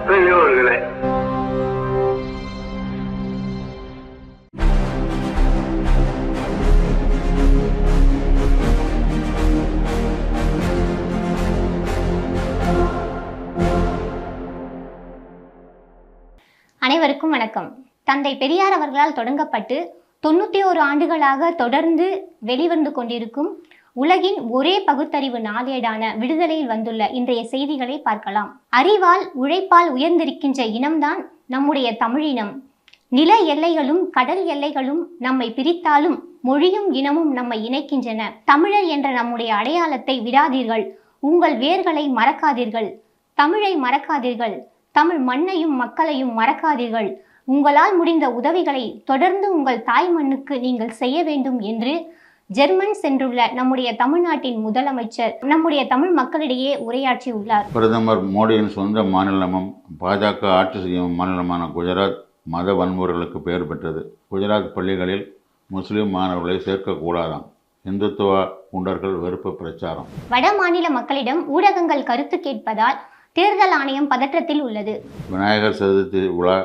பெரியவர்களே, அனைவருக்கும் வணக்கம். தந்தை பெரியார் அவர்களால் தொடங்கப்பட்டு 91 ஆண்டுகளாக தொடர்ந்து வெளிவந்து கொண்டிருக்கும் உலகின் ஒரே பகுத்தறிவு நாளேடான விடுதலையில் வந்துள்ள இன்றைய செய்திகளை பார்க்கலாம். அறிவால் உழைப்பால் உயர்ந்திருக்கின்ற இனம்தான் நம்முடைய தமிழினம். நில எல்லைகளும் கடல் எல்லைகளும் நம்மை பிரித்தாலும் மொழியும் இனமும் நம்மை இணைக்கின்றன. தமிழர் என்ற நம்முடைய அடையாளத்தை விடாதீர்கள். உங்கள் வேர்களை மறக்காதீர்கள். தமிழை மறக்காதீர்கள். தமிழ் மண்ணையும் மக்களையும் மறக்காதீர்கள். உங்களால் முடிந்த உதவிகளை தொடர்ந்து உங்கள் தாய் மண்ணுக்கு நீங்கள் செய்ய வேண்டும் என்று ஜெர்மன் சென்றுள்ள நம்முடைய தமிழ்நாட்டின் முதலமைச்சர் நம்முடைய தமிழ் மக்களிடையே உரையாற்றியுள்ளார். பிரதமர் மோடியின் சொந்த மாநிலமும் பாஜக ஆட்சி செய்யும் மாநிலமான குஜராத் மத வன்முறைகளுக்கு பெயர் பெற்றது. குஜராத் பள்ளிகளில் முஸ்லிம் மாணவர்களை சேர்க்கக்கூடாதாம். இந்துத்துவ குண்டர்கள் வெறுப்பு பிரச்சாரம். வட மாநில மக்களிடம் ஊடகங்கள் கருத்து கேட்பதால் தேர்தல் ஆணையம் பதற்றத்தில் உள்ளது. விநாயகர் சதுர்த்தி விழா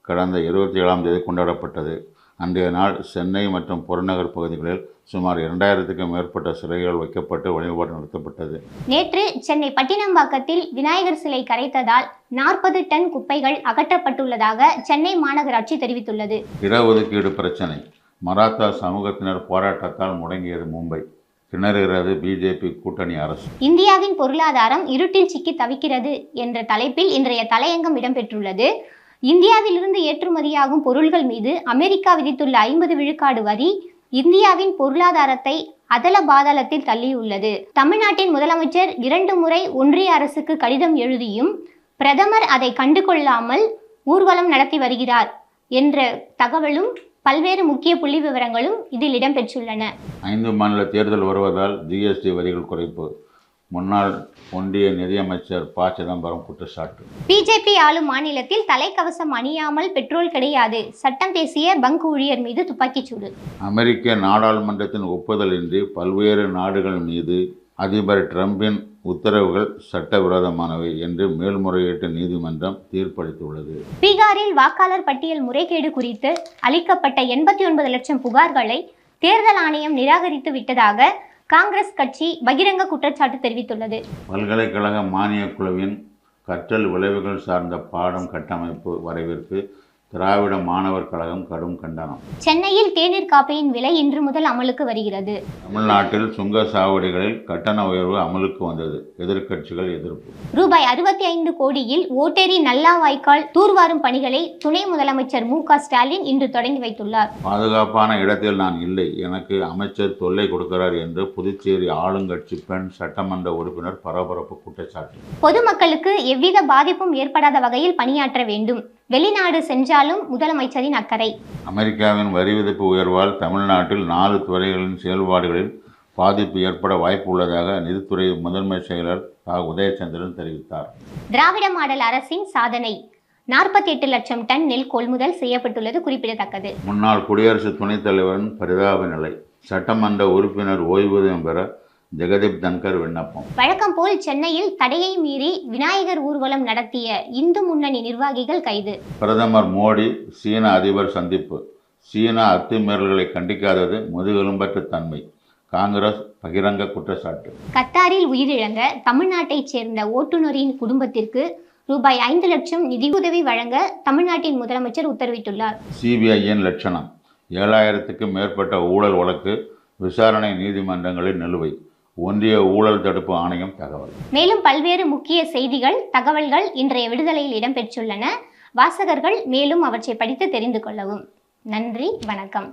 கடந்த 27ஆம் தேதி கொண்டாடப்பட்டது. அன்றைய நாள் சென்னை மற்றும் புறநகர் பகுதிகளில் சுமார் 2000க்கும் மேற்பட்ட சிலைகள் வைக்கப்பட்டு வழிபாடு நடத்தப்பட்டது. நேற்று சென்னை பட்டினம்பாக்கத்தில் விநாயகர் சிலை கரைத்ததால் 40 டன் குப்பைகள் அகற்றப்பட்டுள்ளதாக சென்னை மாநகராட்சி தெரிவித்துள்ளது. இடஒதுக்கீடு பிரச்சனை. மராத்தா சமூகத்தினர் போராட்டத்தால் முடங்கியது மும்பை. திணறுகிறது பிஜேபி கூட்டணி அரசு. இந்தியாவின் பொருளாதாரம் இருட்டில் சிக்கி தவிக்கிறது என்ற தலைப்பில் இன்றைய தலையங்கம் இடம்பெற்றுள்ளது. இந்தியாவிலிருந்து ஏற்றுமதியாகும் பொருள்கள் மீது அமெரிக்கா விதித்துள்ள 50 விழுக்காடு வரி இந்தியாவின் பொருளாதாரத்தை அதல பாதாளத்தில் தள்ளியுள்ளது. தமிழ்நாட்டின் முதலமைச்சர் 2 முறை ஒன்றிய அரசுக்கு கடிதம் எழுதியும் பிரதமர் அதை கண்டுகொள்ளாமல் ஊர்வலம் நடத்தி வருகிறார் என்ற தகவலும் பல்வேறு முக்கிய புள்ளி விவரங்களும் இதில் இடம்பெற்றுள்ளன. 5 மாநில தேர்தல் வருவதால் ஜிஎஸ்டி வரிகள் குறைப்பு. முன்னாள் ஒன்றிய நிதியமைச்சர் ப. சிதம்பரம் குற்றச்சாட்டு. பிஜேபி ஆளும் மாநிலத்தில் தலைக்கவசம் அணியாமல் பெட்ரோல் கிடையாது. சட்டம் பேசிய பங்க் ஊழியர் மீது துப்பாக்கிச்சூடு. அமெரிக்க நாடாளுமன்றத்தின் ஒப்புதலின்றி பல்வேறு நாடுகள் மீது அதிபர் டிரம்பின் உத்தரவுகள் சட்டவிரோதமானவை என்று மேல்முறையீட்டு நீதிமன்றம் தீர்ப்பளித்துள்ளது. பீகாரில் வாக்காளர் பட்டியல் முறைகேடு குறித்து அளிக்கப்பட்ட 89 லட்சம் புகார்களை தேர்தல் ஆணையம் நிராகரித்து விட்டதாக காங்கிரஸ் கட்சி பகிரங்க குற்றச்சாட்டு தெரிவித்துள்ளது. பல்கலைக்கழக மானியக் குழுவின் கற்றல் விளைவுகள் சார்ந்த பாடம் கட்டமைப்பு வரைவிற்கு திராவிட மாணவர் கழகம் கடும் கண்டனம். சென்னையில் தேநீர் காப்பியின் விலை இன்று முதல் அமலுக்கு வருகிறது. தமிழ்நாட்டில் சுங்க சாவடிகளில் கட்டண உயர்வு அமலுக்கு வந்தது. எதிர்க்கட்சிகள் எதிர்ப்பு. ரூபாய் 65 கோடியில் ஓட்டேரி நல்லா வாய்க்கால் தூர்வாரும் பணிகளை துணை முதலமைச்சர் மு.க. ஸ்டாலின் இன்று தொடங்கி வைத்துள்ளார். பாதுகாப்பான இடத்தில் நான் இல்லை, எனக்கு அமைச்சர் தொல்லை கொடுக்கிறார் என்று புதுச்சேரி ஆளுங்கட்சி பெண் சட்டமன்ற உறுப்பினர் பரபரப்பு குற்றச்சாட்டு. பொதுமக்களுக்கு எவ்வித பாதிப்பும் ஏற்படாத வகையில் பணியாற்ற வேண்டும். வெளிநாடு சென்றாலும் முதலமைச்சரின் அக்கறை. அமெரிக்காவின் வரி விதிப்பு உயர்வால் தமிழ்நாட்டில் 4 துறைகளின் செயல்பாடுகளில் பாதிப்பு ஏற்பட வாய்ப்பு உள்ளதாக நிதித்துறை முதன்மை செயலர் உதயச்சந்திரன் தெரிவித்தார். திராவிட மாடல் அரசின் சாதனை. 48 லட்சம் டன் நெல் கொள்முதல் செய்யப்பட்டுள்ளது குறிப்பிடத்தக்கது. முன்னாள் குடியரசு துணைத் தலைவரின் பரிதாப நிலை. சட்டமன்ற உறுப்பினர் ஓய்வூதியம் பெற ஜெகதீப் தன்கர் விண்ணப்பம். வழக்கம் போல் சென்னையில் தடையை மீறி விநாயகர் ஊர்வலம் நடத்திய இந்து முன்னணி நிர்வாகிகள் கைது. பிரதமர் மோடி சீன அதிபர் சந்திப்பு. சீனா அத்துமீறல்களை கண்டிக்காதது முதுகெலும்பற்ற தன்மை. காங்கிரஸ் பகிரங்க குற்றச்சாட்டு. கத்தாரில் உயிரிழந்த தமிழ்நாட்டைச் சேர்ந்த ஓட்டுநரின் குடும்பத்திற்கு ரூபாய் 5 லட்சம் நிதியுதவி வழங்க தமிழ்நாட்டின் முதலமைச்சர் உத்தரவிட்டுள்ளார். சிபிஐயின் லட்சணம். 7000க்கும் மேற்பட்ட ஊழல் வழக்கு விசாரணை நீதிமன்றங்களில் நிலுவை. ஒன்றிய ஊழல் தடுப்பு ஆணையம் தகவல். மேலும் பல்வேறு முக்கிய செய்திகள் தகவல்கள் இன்றைய விடுதலையில் இடம்பெற்றுள்ளன. வாசகர்கள் மேலும் அவற்றை படித்து தெரிந்து கொள்ளவும். நன்றி, வணக்கம்.